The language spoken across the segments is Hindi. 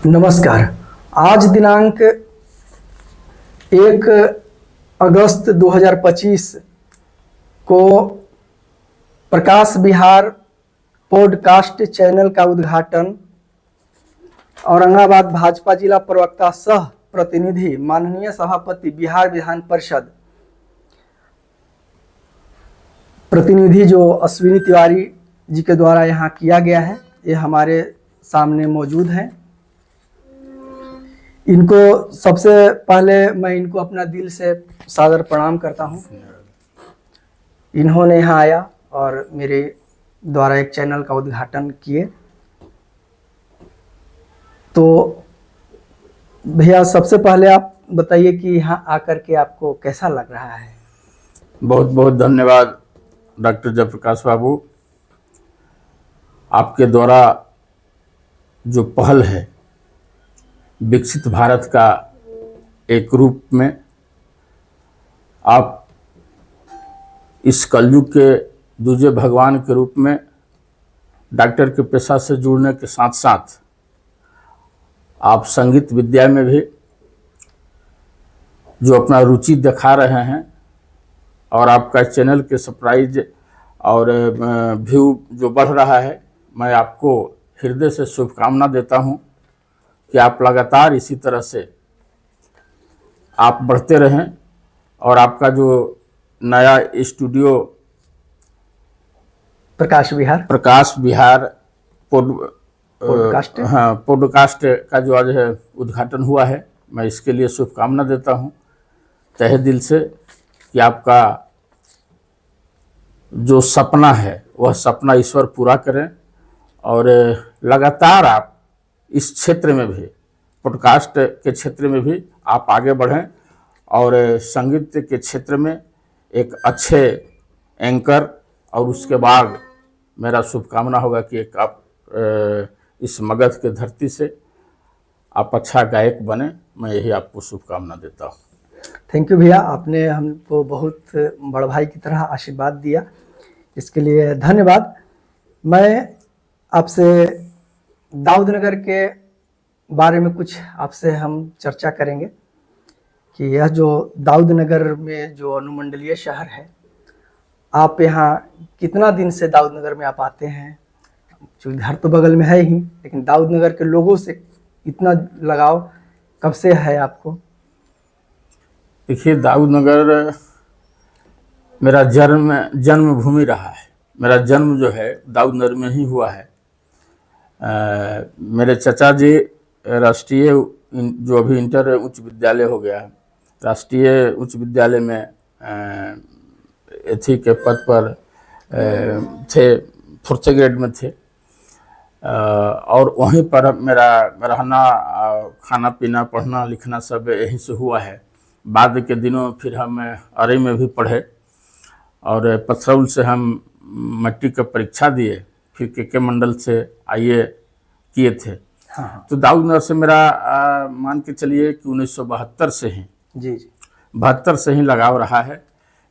नमस्कार। आज दिनांक 1 अगस्त 2025 को प्रकाश विहार पॉडकास्ट चैनल का उद्घाटन औरंगाबाद भाजपा जिला प्रवक्ता सह प्रतिनिधि माननीय सभापति बिहार विधान परिषद प्रतिनिधि जो अश्विनी तिवारी जी के द्वारा यहाँ किया गया है। ये हमारे सामने मौजूद हैं। इनको सबसे पहले मैं इनको अपना दिल से सादर प्रणाम करता हूँ। इन्होंने यहाँ आया और मेरे द्वारा एक चैनल का उद्घाटन किए। तो भैया सबसे पहले आप बताइए कि यहाँ आकर के आपको कैसा लग रहा है। बहुत बहुत धन्यवाद डॉक्टर जयप्रकाश बाबू। आपके द्वारा जो पहल है विकसित भारत का एक रूप में, आप इस कलयुग के दूजे भगवान के रूप में डॉक्टर के पेशा से जुड़ने के साथ साथ आप संगीत विद्या में भी जो अपना रुचि दिखा रहे हैं और आपका चैनल के सब्सक्राइब और व्यू जो बढ़ रहा है, मैं आपको हृदय से शुभकामना देता हूं कि आप लगातार इसी तरह से आप बढ़ते रहें और आपका जो नया स्टूडियो प्रकाश विहार पॉडकास्ट का जो आज है उद्घाटन हुआ है, मैं इसके लिए शुभकामना देता हूं तहे दिल से कि आपका जो सपना है वह सपना ईश्वर पूरा करें और लगातार आप इस क्षेत्र में भी, पॉडकास्ट के क्षेत्र में भी आप आगे बढ़ें और संगीत के क्षेत्र में एक अच्छे एंकर, और उसके बाद मेरा शुभकामना होगा कि एक आप इस मगध के धरती से आप अच्छा गायक बने। मैं यही आपको शुभकामना देता हूँ। थैंक यू भैया, आपने हमको बहुत बड़ भाई की तरह आशीर्वाद दिया, इसके लिए धन्यवाद। मैं आपसे दाऊदनगर के बारे में कुछ आपसे हम चर्चा करेंगे कि यह जो दाऊदनगर में जो अनुमंडलीय शहर है, आप यहाँ कितना दिन से दाऊदनगर में आप आते हैं? जो घर तो बगल में है ही, लेकिन दाऊदनगर के लोगों से इतना लगाव कब से है आपको? देखिए, दाऊदनगर मेरा जन्मभूमि रहा है। मेरा जन्म जो है दाऊदनगर में ही हुआ है। मेरे चाचा जी राष्ट्रीय जो अभी इंटर उच्च विद्यालय हो गया है, राष्ट्रीय उच्च विद्यालय में एथी के पद पर थे, 4th ग्रेड में थे और वहीं पर मेरा रहना, खाना पीना, पढ़ना लिखना सब यहीं से हुआ है। बाद के दिनों फिर हम अरई में भी पढ़े और पथरौल से हम मैट्रिक का परीक्षा दिए, फिर के मंडल से आईए किए थे। हाँ। तो दाऊदनगर से मेरा मान के चलिए कि 1972 से ही, जी 72 से ही लगाव रहा है।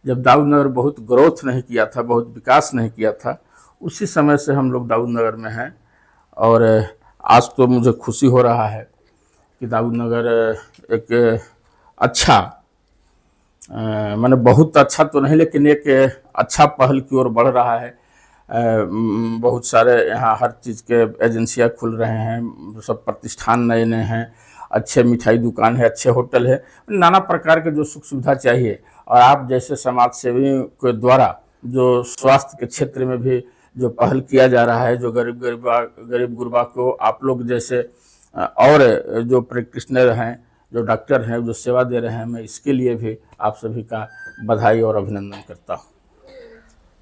जब दाऊदनगर बहुत ग्रोथ नहीं किया था, बहुत विकास नहीं किया था, उसी समय से हम लोग दाऊदनगर में हैं। और आज तो मुझे खुशी हो रहा है कि दाऊदनगर एक अच्छा, मैंने बहुत अच्छा तो नहीं, लेकिन एक अच्छा पहल की ओर बढ़ रहा है। बहुत सारे यहाँ हर चीज़ के एजेंसियाँ खुल रहे हैं, सब प्रतिष्ठान नए नए हैं, अच्छे मिठाई दुकान है, अच्छे होटल है, नाना प्रकार के जो सुख सुविधा चाहिए। और आप जैसे समाज सेवियों के द्वारा जो स्वास्थ्य के क्षेत्र में भी जो पहल किया जा रहा है, जो गरीब गुरबा को आप लोग जैसे और जो प्रैक्टिशनर हैं, जो डॉक्टर हैं, जो सेवा दे रहे हैं, मैं इसके लिए भी आप सभी का बधाई और अभिनंदन करता हूँ।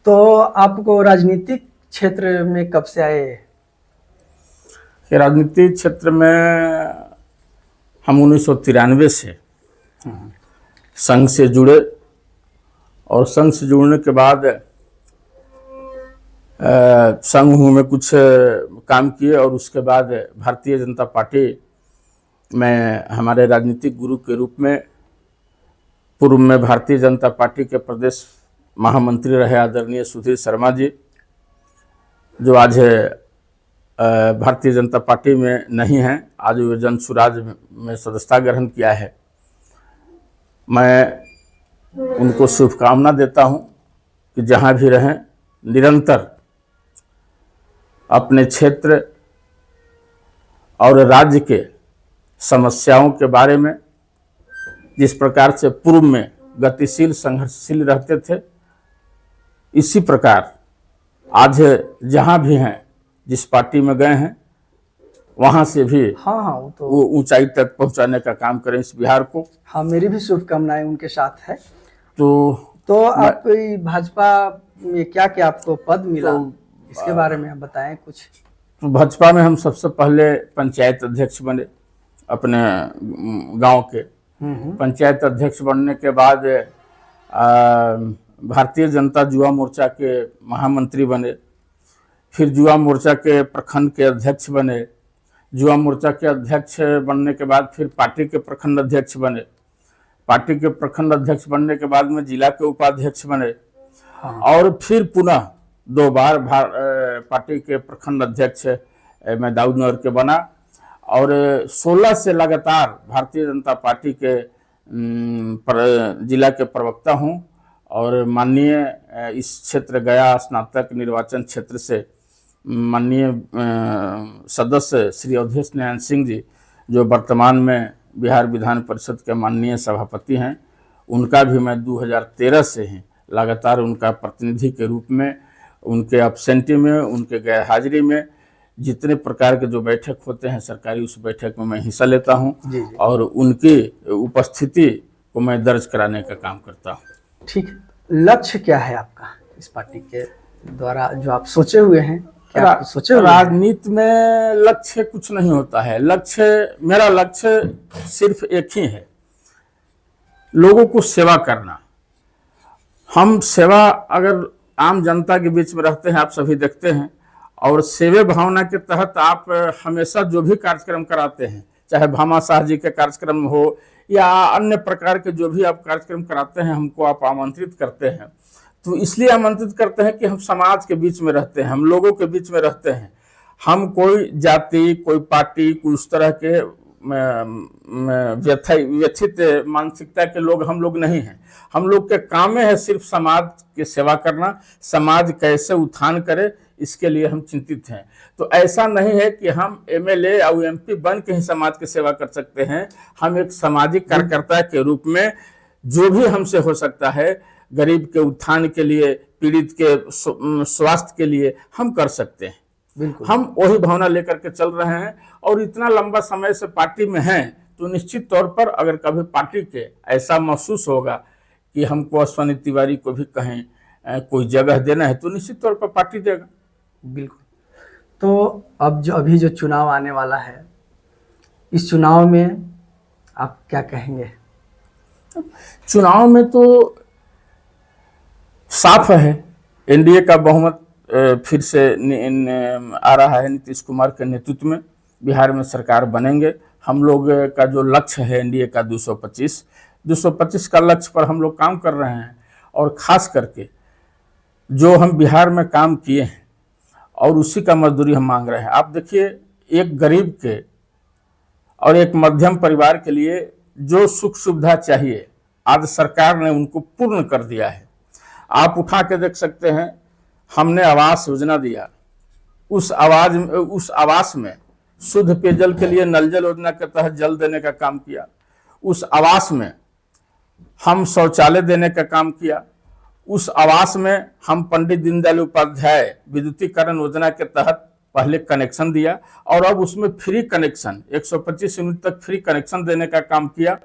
तो आपको राजनीतिक क्षेत्र में कब से आए? राजनीतिक क्षेत्र में हम 1993 से संघ से जुड़े और संघ से जुड़ने के बाद संघ में कुछ काम किए और उसके बाद भारतीय जनता पार्टी में हमारे राजनीतिक गुरु के रूप में पूर्व में भारतीय जनता पार्टी के प्रदेश महामंत्री रहे आदरणीय सुधीर शर्मा जी, जो आज भारतीय जनता पार्टी में नहीं हैं, आज वो जन सुराज में सदस्यता ग्रहण किया है। मैं उनको शुभकामना देता हूं कि जहां भी रहें निरंतर अपने क्षेत्र और राज्य के समस्याओं के बारे में जिस प्रकार से पूर्व में गतिशील संघर्षशील रहते थे, इसी प्रकार आज जहां भी हैं, जिस पार्टी में गए हैं, वहां से भी हाँ हाँ वो ऊंचाई तक पहुंचाने का काम करें इस बिहार को। हाँ, मेरी भी शुभकामनाएं उनके साथ है। तो आप भाजपा में क्या क्या आपको पद मिला, इसके बारे में आप बताएं कुछ। तो भाजपा में हम सबसे पहले पंचायत अध्यक्ष बने अपने गांव के। पंचायत अध्यक्ष बनने के बाद भारतीय जनता युवा मोर्चा के महामंत्री बने, फिर युवा मोर्चा के प्रखंड के अध्यक्ष बने। युवा मोर्चा के अध्यक्ष बनने के बाद फिर पार्टी के प्रखंड अध्यक्ष बने। पार्टी के प्रखंड अध्यक्ष बनने के बाद में जिला के उपाध्यक्ष बने। और फिर पुनः 2 बार पार्टी के प्रखंड अध्यक्ष मैं दाऊदनगर के बना और 16 से लगातार भारतीय जनता पार्टी के जिला के प्रवक्ता हूं। और माननीय इस क्षेत्र गया स्नातक निर्वाचन क्षेत्र से माननीय सदस्य श्री अवधेश नारायण सिंह जी, जो वर्तमान में बिहार विधान परिषद के माननीय सभापति हैं, उनका भी मैं 2013 से ही लगातार उनका प्रतिनिधि के रूप में, उनके अब्सेंटी में, उनके गैर हाजिरी में जितने प्रकार के जो बैठक होते हैं सरकारी, उस बैठक में मैं हिस्सा लेता हूं और उनकी उपस्थिति को मैं दर्ज कराने का काम करता हूं। ठीक है, लक्ष्य क्या है आपका इस पार्टी के द्वारा जो आप सोचे हुए हैं? क्या सोचे हुए? राजनीति में लक्ष्य कुछ नहीं होता है। मेरा लक्ष्य सिर्फ एक ही है, लोगों को सेवा करना। हम सेवा, अगर आम जनता के बीच में रहते हैं, आप सभी देखते हैं, और सेवा भावना के तहत आप हमेशा जो भी कार्यक्रम कराते हैं, चाहे भामा शाह जी के कार्यक्रम हो या अन्य प्रकार के जो भी आप कार्यक्रम कराते हैं, हमको आप आमंत्रित करते हैं। तो इसलिए आमंत्रित करते हैं कि हम समाज के बीच में रहते हैं, हम लोगों के बीच में रहते हैं। हम कोई जाति, कोई पार्टी, कोई उस तरह के व्यथित मानसिकता के लोग हम लोग नहीं हैं। हम लोग के काम में है सिर्फ समाज की सेवा करना, समाज कैसे उत्थान करे इसके लिए हम चिंतित हैं। तो ऐसा नहीं है कि हम एमएलए और एमपी बन के ही समाज की सेवा कर सकते हैं। हम एक सामाजिक कार्यकर्ता के रूप में जो भी हमसे हो सकता है, गरीब के उत्थान के लिए, पीड़ित के स्वास्थ्य के लिए हम कर सकते हैं। बिल्कुल, हम वही भावना लेकर के चल रहे हैं और इतना लंबा समय से पार्टी में हैं, तो निश्चित तौर पर अगर कभी पार्टी के ऐसा महसूस होगा कि हमको अश्वनी तिवारी को भी कहीं कोई जगह देना है, तो निश्चित तौर पर पार्टी देगा। बिल्कुल। तो अब अभी जो चुनाव आने वाला है, इस चुनाव में आप क्या कहेंगे? चुनाव में तो साफ है, एनडीए का बहुमत फिर से आ रहा है। नीतीश कुमार के नेतृत्व में बिहार में सरकार बनेंगे। हम लोग का जो लक्ष्य है एनडीए का 225 का लक्ष्य पर हम लोग काम कर रहे हैं। और खास करके जो हम बिहार में काम किए हैं और उसी का मजदूरी हम मांग रहे हैं। आप देखिए, एक गरीब के और एक मध्यम परिवार के लिए जो सुख सुविधा चाहिए, आज सरकार ने उनको पूर्ण कर दिया है। आप उठा के देख सकते हैं, हमने आवास योजना दिया, उस आवास में शुद्ध पेयजल के लिए नल जल योजना के तहत जल देने का काम किया। उस आवास में हम शौचालय देने का काम किया। उस आवास में हम पंडित दीनदयाल उपाध्याय विद्युतीकरण योजना के तहत पहले कनेक्शन दिया और अब उसमें फ्री कनेक्शन 125 यूनिट तक फ्री कनेक्शन देने का काम किया।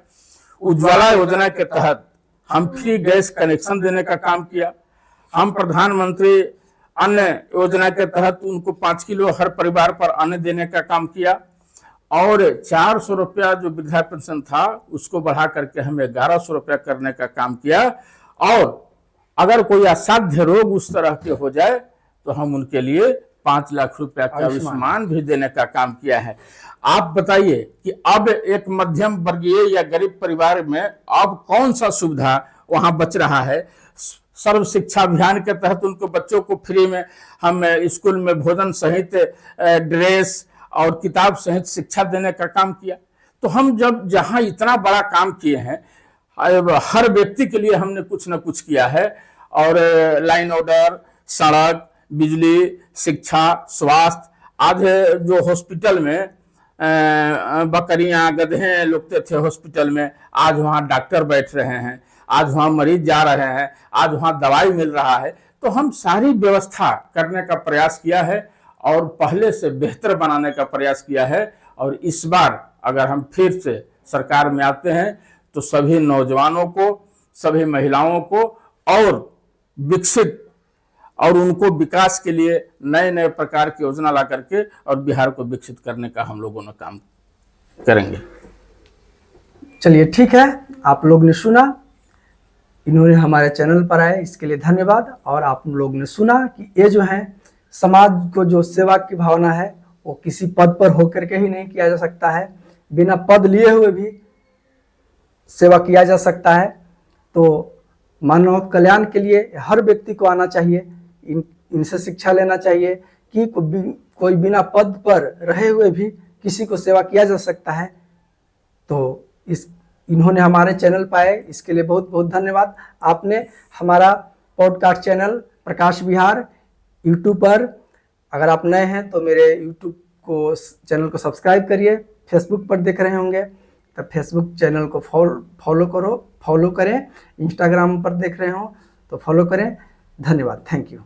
उज्ज्वला योजना के तहत हम फ्री गैस कनेक्शन देने का काम किया। हम प्रधानमंत्री अन्न योजना के तहत उनको 5 किलो हर परिवार पर अन्न देने का काम किया और 400 रुपया जो वृद्धा पेंशन था उसको बढ़ा करके हमें 1100 रुपया करने का काम किया। और अगर कोई असाध्य रोग उस तरह के हो जाए तो हम उनके लिए 5 लाख रुपया का आयुष्मान भी देने का काम किया है। आप बताइए कि अब एक मध्यम वर्गीय या गरीब परिवार में अब कौन सा सुविधा वहां बच रहा है? सर्व शिक्षा अभियान के तहत उनको बच्चों को फ्री में हम स्कूल में भोजन सहित ड्रेस और किताब सहित शिक्षा देने का काम किया। तो हम जब जहाँ इतना बड़ा काम किए हैं, हर व्यक्ति के लिए हमने कुछ न कुछ किया है। और लाइन ऑर्डर, सड़क, बिजली, शिक्षा, स्वास्थ्य, आज जो हॉस्पिटल में बकरियां गधे लुकते थे हॉस्पिटल में, आज वहाँ डॉक्टर बैठ रहे हैं, आज वहाँ मरीज जा रहे हैं, आज वहाँ दवाई मिल रहा है। तो हम सारी व्यवस्था करने का प्रयास किया है और पहले से बेहतर बनाने का प्रयास किया है। और इस बार अगर हम फिर से सरकार में आते हैं तो सभी नौजवानों को, सभी महिलाओं को और विकसित और उनको विकास के लिए नए नए प्रकार की योजना ला करके और बिहार को विकसित करने का हम लोगों ने काम करेंगे। चलिए ठीक है, आप लोग ने सुना, इन्होंने हमारे चैनल पर आए इसके लिए धन्यवाद। और आप लोग ने सुना कि ये जो है समाज को जो सेवा की भावना है वो किसी पद पर होकर के ही नहीं किया जा सकता है, बिना पद लिए हुए भी सेवा किया जा सकता है। तो मानव कल्याण के लिए हर व्यक्ति को आना चाहिए, इनसे शिक्षा लेना चाहिए कि कोई बिना पद पर रहे हुए भी किसी को सेवा किया जा सकता है। तो इन्होंने हमारे चैनल पाए, इसके लिए बहुत बहुत धन्यवाद। आपने हमारा पॉडकास्ट चैनल प्रकाश विहार यूट्यूब पर, अगर आप नए हैं तो मेरे यूट्यूब को चैनल को सब्सक्राइब करिए। फेसबुक पर देख रहे होंगे तो फेसबुक चैनल को फॉलो करें। इंस्टाग्राम पर देख रहे हो तो फॉलो करें। धन्यवाद, थैंक यू।